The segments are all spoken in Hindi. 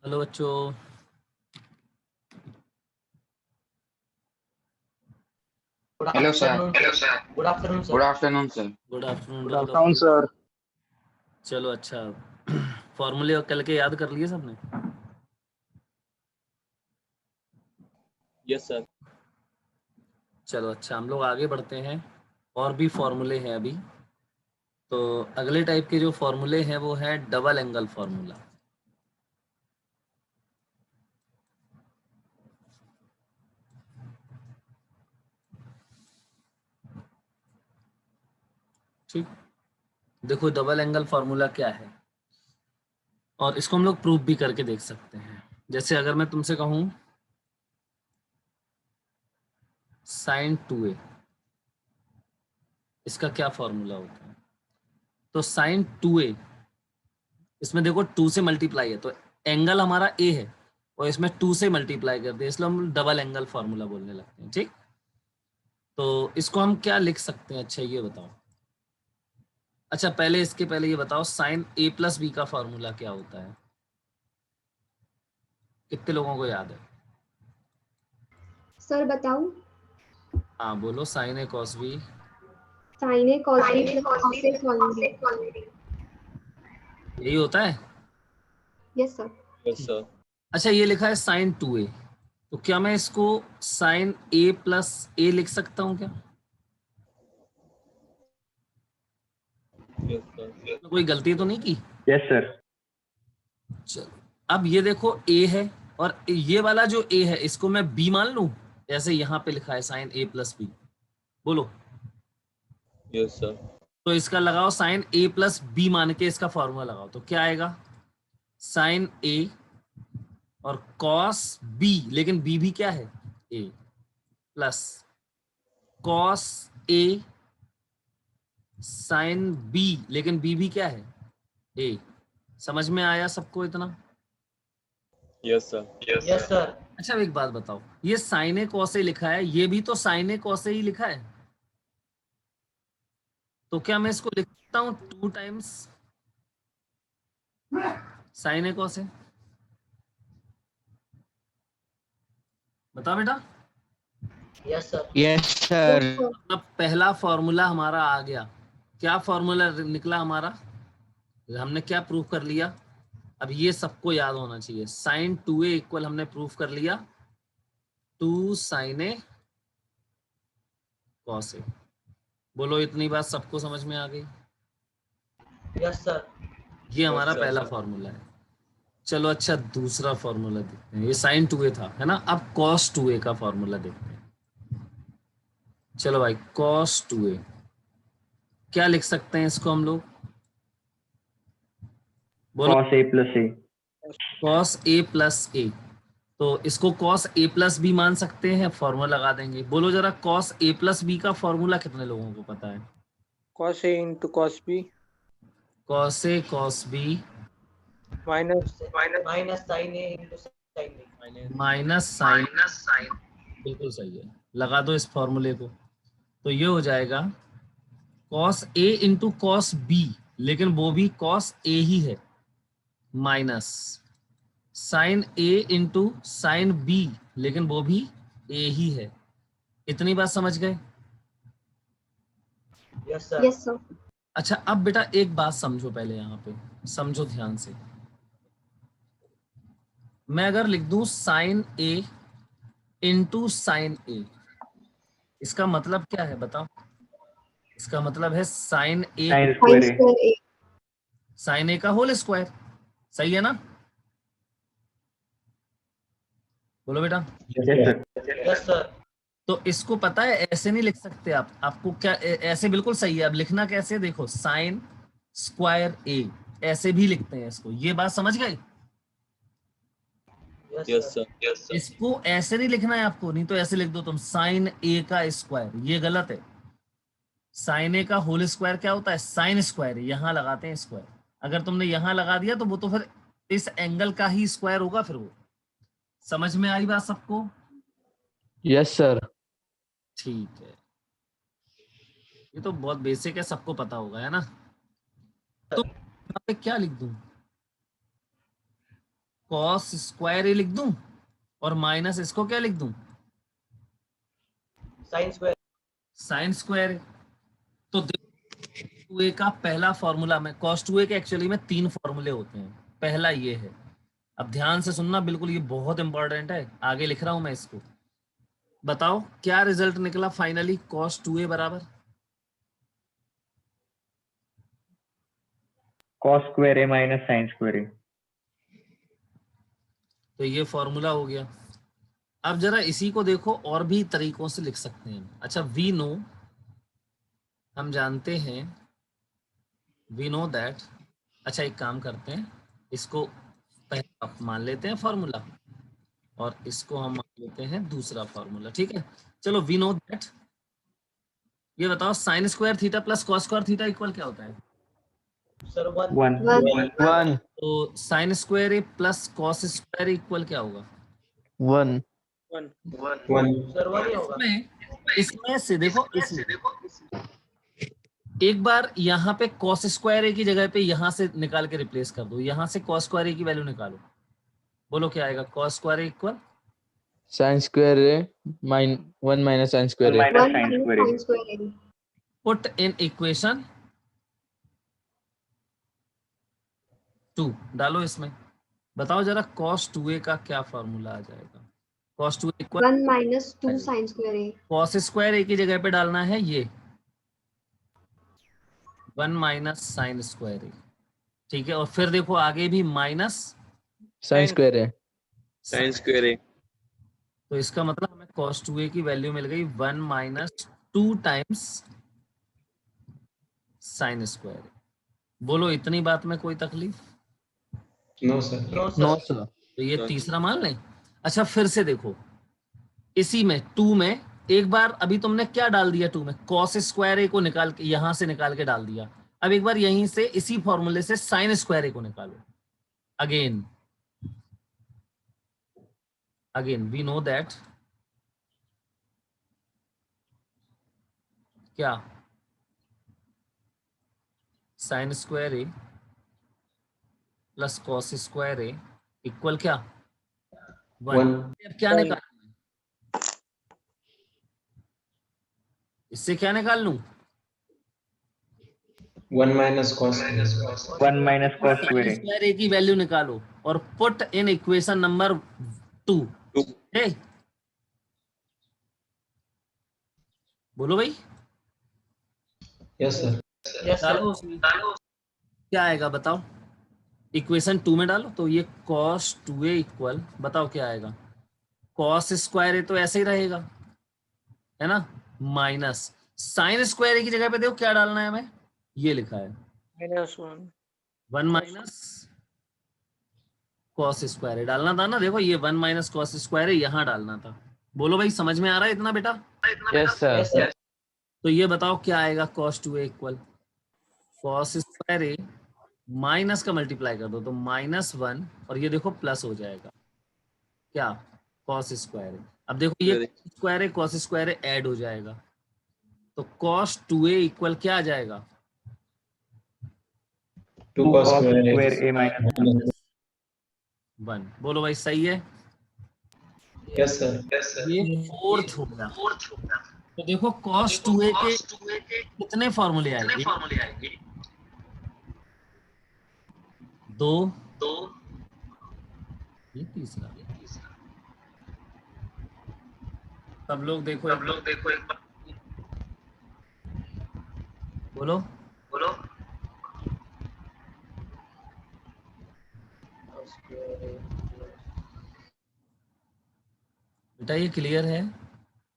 हेलो बच्चों। Hello sir. Good afternoon good sir. Afternoon sir. Good afternoon. Good afternoon sir. चलो अच्छा। फॉर्मूले कल के याद कर लिए सबने? Yes sir. चलो अच्छा, हम लोग आगे बढ़ते हैं। और भी फॉर्मूले हैं अभी। तो अगले टाइप के जो फॉर्मूले हैं वो है डबल एंगल फॉर्मूला। ठीक, देखो डबल एंगल फॉर्मूला क्या है और इसको हम लोग प्रूफ भी करके देख सकते हैं। जैसे अगर मैं तुमसे कहूं साइन 2a, इसका क्या फॉर्मूला होता है? तो साइन 2a, इसमें देखो 2 से मल्टीप्लाई है तो एंगल हमारा a है और इसमें 2 से मल्टीप्लाई करते हैं, इसलिए हम डबल एंगल फॉर्मूला बोलने लगते हैं। ठीक, तो इसको हम क्या लिख सकते हैं? अच्छा ये बताओ। अच्छा पहले इसके पहले ये बताओ साइन a प्लस बी का फॉर्मूला क्या होता है? कितने लोगों को याद है? सर बताऊं? हाँ बोलो। Sign A cos B. Sign A cos B plus cos A sine B. यही होता है। Yes sir. Yes sir. अच्छा ये लिखा है साइन 2a, तो क्या मैं इसको साइन a प्लस ए लिख सकता हूँ क्या? Yes sir. कोई गलती तो नहीं की? Yes sir. चलो, अब ये देखो a है और ये वाला जो a है इसको मैं b मान लूं, जैसे यहाँ पे लिखा है साइन a प्लस बी। बोलो। Yes sir. तो इसका लगाओ साइन a प्लस बी मान के इसका फॉर्मूला लगाओ तो क्या आएगा? साइन a और कॉस b, लेकिन b भी क्या है? a plus cos a sin b, लेकिन b भी क्या है? a। समझ में आया सबको इतना? Yes sir. Yes sir. अच्छा एक बात बताओ, ये साइन ए कॉस ए लिखा है, ये भी तो साइन ए कॉस ए ही लिखा है, तो क्या मैं इसको लिख सकता हूँ 2 times sign A cos A? बताओ बेटा। Yes sir. Yes sir. अब पहला फॉर्मूला हमारा आ गया। क्या फॉर्मूला निकला हमारा? हमने क्या प्रूफ कर लिया? अब ये सबको याद होना चाहिए। साइन 2a इक्वल हमने प्रूफ कर लिया 2 साइन ए कॉस ए। बोलो इतनी बात सबको समझ में आ गई? Yes sir. ये हमारा पहला फॉर्मूला है। चलो अच्छा दूसरा फॉर्मूला देखते हैं। ये साइन 2a था है ना, अब कॉस 2a का फॉर्मूला देखते हैं। चलो भाई कॉस 2a क्या लिख सकते हैं इसको हम लोग? बोलो। Cos A plus A. Cos A plus ए, तो इसको कॉस ए प्लस बी मान सकते हैं, फॉर्मूला लगा देंगे। बोलो जरा कॉस ए प्लस बी का फॉर्मूला कितने लोगों को पता है? cos A into cos B cos A cos B minus minus sin A into sin B. Minus sin. बिल्कुल सही है, लगा दो इस फॉर्मूले को। तो ये हो जाएगा cos A into cos B, लेकिन वो भी कॉस ए ही है, minus sin A into sin B, लेकिन वो भी ए ही है। इतनी बात समझ गए? Yes sir. Yes sir. अच्छा अब बेटा एक बात समझो, पहले यहाँ पे समझो ध्यान से। मैं अगर लिख दूं साइन ए इंटू साइन ए, इसका मतलब क्या है बताओ? इसका मतलब है साइन ए, साइन साइन स्क्वायर ए। स्क्वायर ए। साइन ए का होल स्क्वायर। सही है ना? बोलो बेटा। Yes sir. Yes sir. तो इसको पता है ऐसे नहीं लिख सकते आप, आपको क्या ऐसे बिल्कुल सही है। अब लिखना कैसे देखो, साइन स्क्वायर ए ऐसे भी लिखते हैं इसको। ये बात समझ गए? Yes sir. Yes sir. इसको ऐसे नहीं लिखना है आपको, नहीं तो ऐसे लिख दो तुम साइन ए का स्क्वायर, ये गलत है। साइन ए का होल स्क्वायर क्या होता है? साइन स्क्वायर, यहां लगाते हैं स्क्वायर। अगर तुमने यहां लगा दिया तो वो तो फिर इस एंगल का ही स्क्वायर होगा फिर वो। समझ में आई बात सबको? Yes sir. ठीक है, ये तो बहुत बेसिक है, सबको पता होगा है ना। तो यहाँ पे क्या लिख दूं? कॉस स्क्वायर ए लिख दूं और माइनस इसको क्या लिख दूं, साइन स्क्वायर। Sine square. तो 2a का पहला फॉर्मूला में, cos 2a के एक्चुअली में 3 फॉर्मूले होते हैं। पहला ये है, अब ध्यान से सुनना बिल्कुल, ये बहुत इंपॉर्टेंट है, आगे लिख रहा हूं मैं इसको। बताओ क्या रिजल्ट निकला फाइनली, cos 2a बराबर cos square a minus sin square a. तो ये फॉर्मूला हो गया। अब जरा इसी को देखो, और भी तरीकों से लिख सकते हैं। अच्छा, वी नो, हम जानते हैं, वी नो दैट। अच्छा एक काम करते हैं, इसको पहला मान लेते हैं फॉर्मूला और इसको हम मान लेते हैं दूसरा फॉर्मूला, ठीक है। चलो वी नो दैट, ये बताओ sine square theta plus cos square theta equal क्या होता है। सर 1 1 1 तो साइन स्क्वायर ए प्लस कॉस स्क्वायर इक्वल क्या होगा, 1 सर 1 ही होगा। इसमें से देखो, एक बार यहाँ पे कॉस स्क्वायर ए की जगह पे यहाँ से निकाल के रिप्लेस कर दो, यहाँ से कॉस स्क्वायर ए की वैल्यू निकालो, बोलो क्या आएगा। Cos square A equal sin square a 1 minus sin square a. minus 1 sin minus square a. sin square a. Put in equation 2 डालो इसमें, बताओ जरा cos 2a का क्या फॉर्मूला आ जाएगा। cos 2a equal 1 minus 2 sin square a. cos square A की जगह पे डालना है ये 1 माइनस साइन स्क्वायर ए, ठीक है। और फिर देखो आगे भी minus sin square a. Sine square A, तो इसका मतलब हमें cos 2a की वैल्यू मिल गई 1 minus 2 times sin square A. बोलो इतनी बात में कोई तकलीफ। No No sir. sir. तो ये तीसरा मान लें। अच्छा फिर से देखो, इसी में 2 में एक बार अभी तुमने क्या डाल दिया, 2 में cos स्क्वायर ए को निकाल के यहां से निकाल के डाल दिया। अब एक बार यहीं से इसी फॉर्मूले से साइन स्क्वायर ए को निकालो। अगेन वी नो दैट क्या साइन स्क्वायर ए प्लस कॉस स्क्वायर ए इक्वल क्या 1। अब क्या निकालना है, इससे क्या निकाल लूं, 1 minus cos 1 minus cos square a. Square A की वैल्यू निकालो और पुट इन इक्वेशन नंबर 2। बोलो भाई, yes sir यस सर। डालो उसमें, क्या आएगा बताओ। इक्वेशन 2 में डालो तो ये cos 2a इक्वल, बताओ क्या आएगा। cos स्क्वायर ए तो ऐसे ही रहेगा, है ना, माइनस साइन स्क्वायर ए की जगह पे देखो क्या डालना है हमें, ये लिखा है -1 1 माइनस कॉस स्क्वायर ए डालना था ना। देखो ये 1 माइनस कॉस स्क्वायर ए यहाँ डालना था। बोलो भाई समझ में आ रहा है इतना बेटा। yes sir. Yes sir. तो ये बताओ क्या आएगा, cos 2a इक्वल कॉस स्क्वायर ए माइनस का मल्टीप्लाई कर दो तो -1 और ये देखो प्लस हो जाएगा क्या cos स्क्वायर ए। अब देखो ये स्क्वायर ए cos स्क्वायर ए ऐड हो जाएगा तो cos 2a इक्वल क्या आ जाएगा 2 cos cos square square a a minus 1। बोलो भाई सही है, yes sir ये फोर्थ हो गया। तो देखो cos 2a के कितने फॉर्मूले आएंगे, 2, ये तीसरा। सब लोग देखो एक बार। बोलो बेटा ये क्लियर है।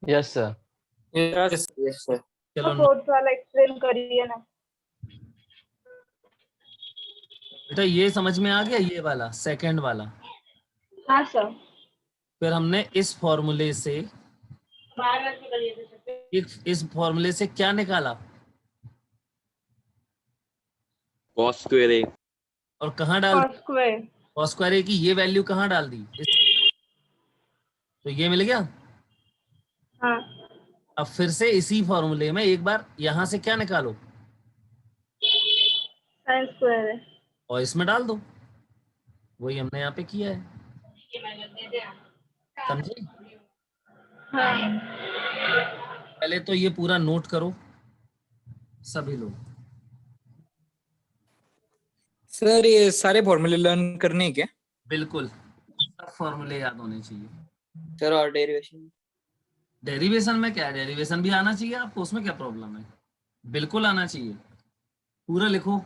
yes sir. Yes sir. चलो फोर्थ वाला एक्सप्लेन करिए ना। बेटा ये समझ में आ गया, ये वाला सेकंड वाला। हाँ सर। फिर हमने इस फॉर्मूले से इस फॉर्मूले से क्या निकाला, cos square a और कहाँ डाल cos square। cos square A की ये वैल्यू कहाँ डाल दी, तो ये मिल गया। हाँ। अब फिर से इसी फॉर्मूले में एक बार यहाँ से क्या निकालो sin square है। और इसमें डाल दो वही हमने यहाँ पे किया है, समझे? पहले तो ये पूरा नोट करो सभी लोग। सर ये सारे फॉर्मूले लर्न करने हैं क्या? बिल्कुल, सब फॉर्मूले याद होने चाहिए। सर और डेरिवेशन? डेरिवेशन में क्या है, डेरिवेशन भी आना चाहिए आपको, उसमें क्या प्रॉब्लम है? बिल्कुल आना चाहिए। पूरा लिखो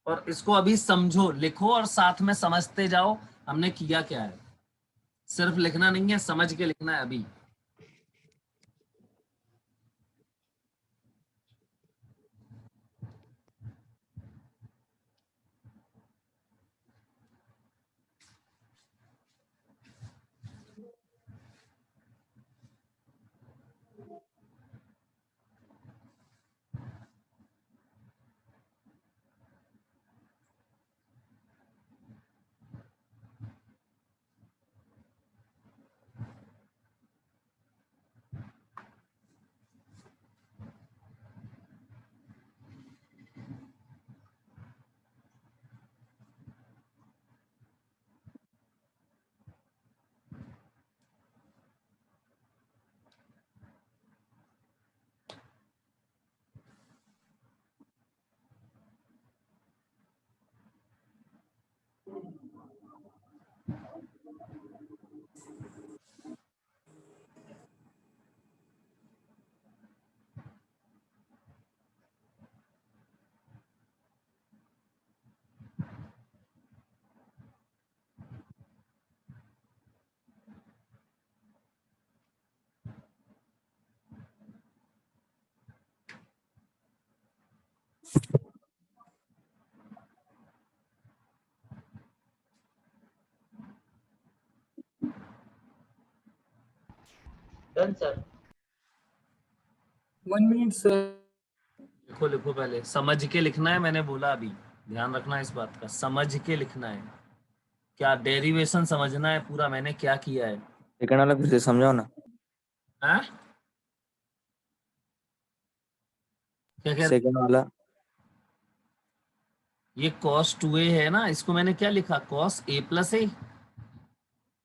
और इसको अभी समझो, लिखो और साथ में समझते जाओ हमने किया क्या है। सिर्फ लिखना नहीं है, समझ के लिखना है अभी। Done sir. 1 minute sir. लिखो लिखो, पहले समझ के लिखना है, मैंने बोला अभी, ध्यान रखना इस बात का, समझ के लिखना है। क्या डेरिवेशन समझना है पूरा, मैंने क्या किया है। सेकंड वाला फिर से समझाओ ना। हाँ? क्या क्या? सेकंड वाला। ये cos 2a है ना, इसको मैंने क्या लिखा, cos a प्लस ए,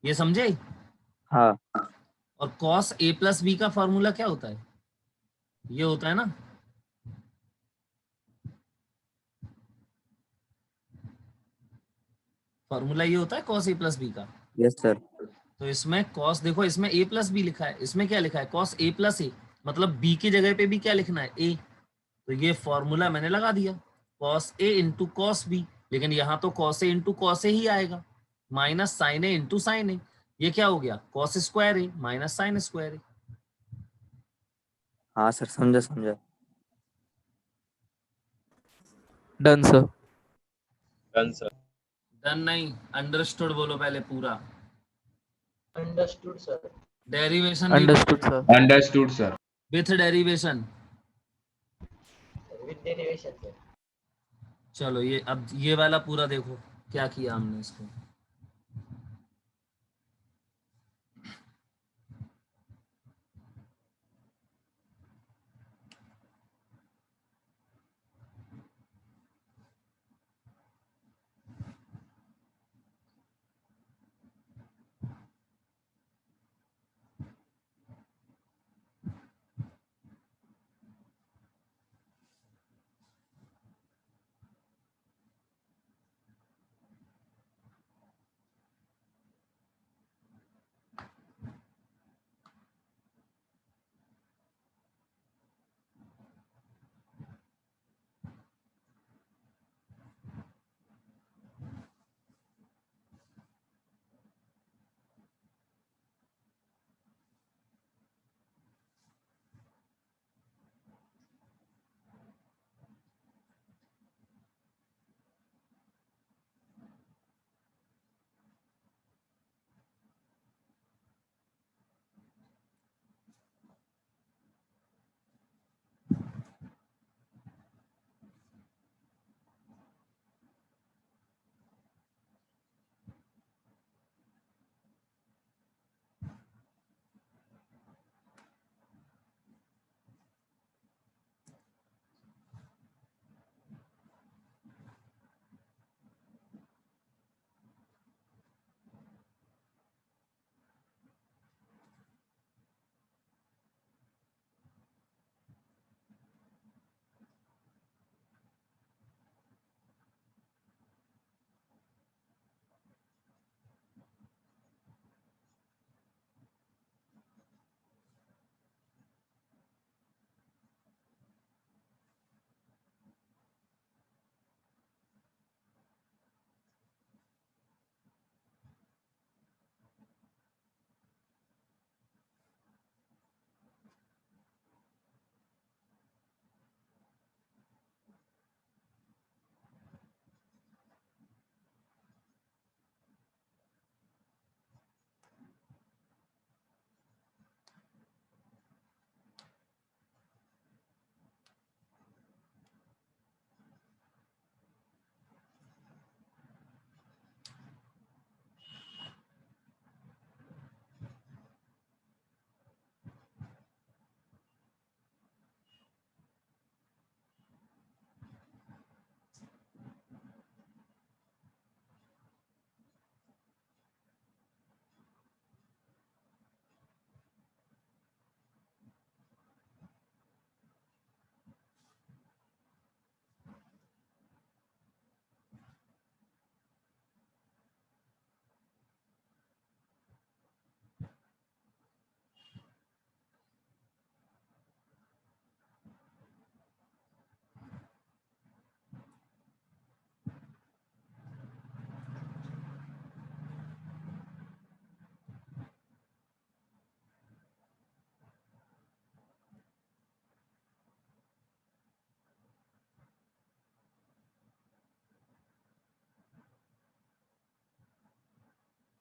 ये समझे? हाँ। और cos a प्लस b का फॉर्मूला क्या होता है, ये होता है ना। फॉर्मूला ये होता है cos a प्लस b का। Yes sir. तो इसमें cos, देखो इसमें a प्लस बी लिखा है, इसमें क्या लिखा है, cos a प्लस ए, मतलब b की जगह पे भी क्या लिखना है, a। तो ये फॉर्मूला मैंने लगा दिया, cos a into cos b, लेकिन यहाँ तो cos a into cos a ही आएगा, minus sin A into sign ए। ये क्या हो गया, cos square A minus sign square ए। हाँ सर, समझा समझा। Done sir. Done, sir. Done नहीं, अंडरस्टूड बोलो पहले पूरा। Understood sir. डेरिवेशन भी understood sir. Understood sir. With derivation. With derivation sir. चलो ये अब ये वाला पूरा देखो क्या किया हमने इसको।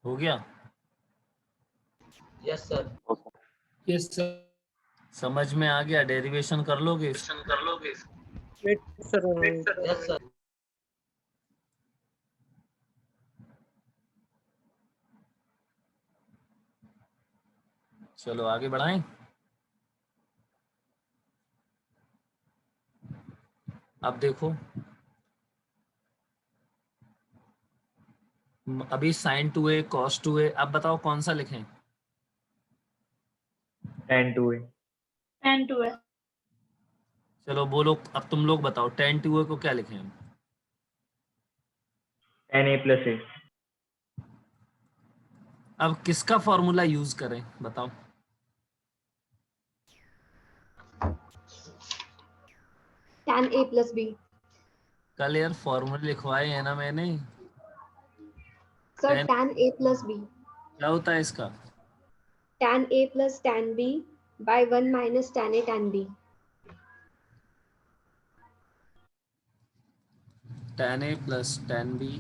हो गया? Yes sir. Yes sir. समझ में आ गया? डेरिवेशन कर लोगे? Wait sir. Yes sir. चलो आगे बढ़ाएं। अब देखो, अभी साइन 2a cos 2a, अब बताओ कौन सा लिखें? tan 2a tan 2 है। चलो बोलो, अब तुम लोग बताओ tan 2a को क्या लिखें हम? tan a plus a अब किसका फॉर्मूला यूज करें बताओ? tan a plus b। कल यार फॉर्मूले लिखवाए हैं ना मैंने। Sir tan tan a plus b। क्या होता है इसका? tan a plus tan b by 1 minus tan a tan b। tan a plus tan b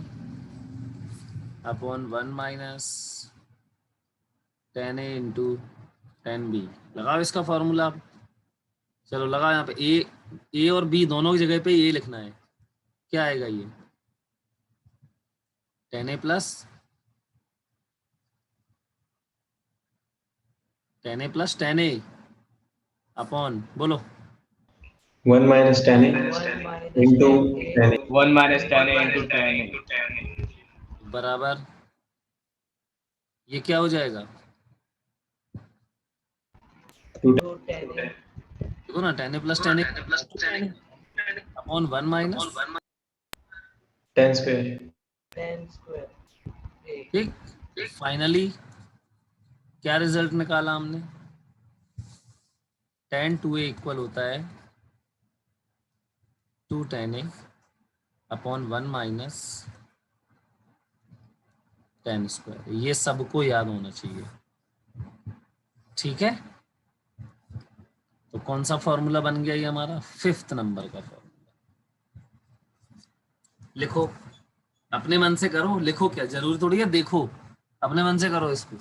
upon 1 minus tan a into tan b। लगाओ इसका फॉर्मूला। चलो लगाओ, यहाँ पे ए और बी दोनों की जगह पे ये लिखना है। क्या आएगा ये? tan a plus tan a upon, बोलो, 1 minus tan a into tan a 1 minus tan a into tan a बराबर ये क्या हो जाएगा? 2 देखो ना, tan a plus tan a upon 1 minus tan square। 10 square। ठीक। फाइनली क्या रिजल्ट निकाला हमने? tan 2a इक्वल होता है 2 tan a upon 1 minus tan square. ये सबको याद होना चाहिए, ठीक है? तो कौन सा फॉर्मूला बन गया ये हमारा? 5th नंबर का फॉर्मूला। लिखो, अपने मन से करो, लिखो, क्या जरूरी थोड़ी है देखो, अपने मन से करो इसको।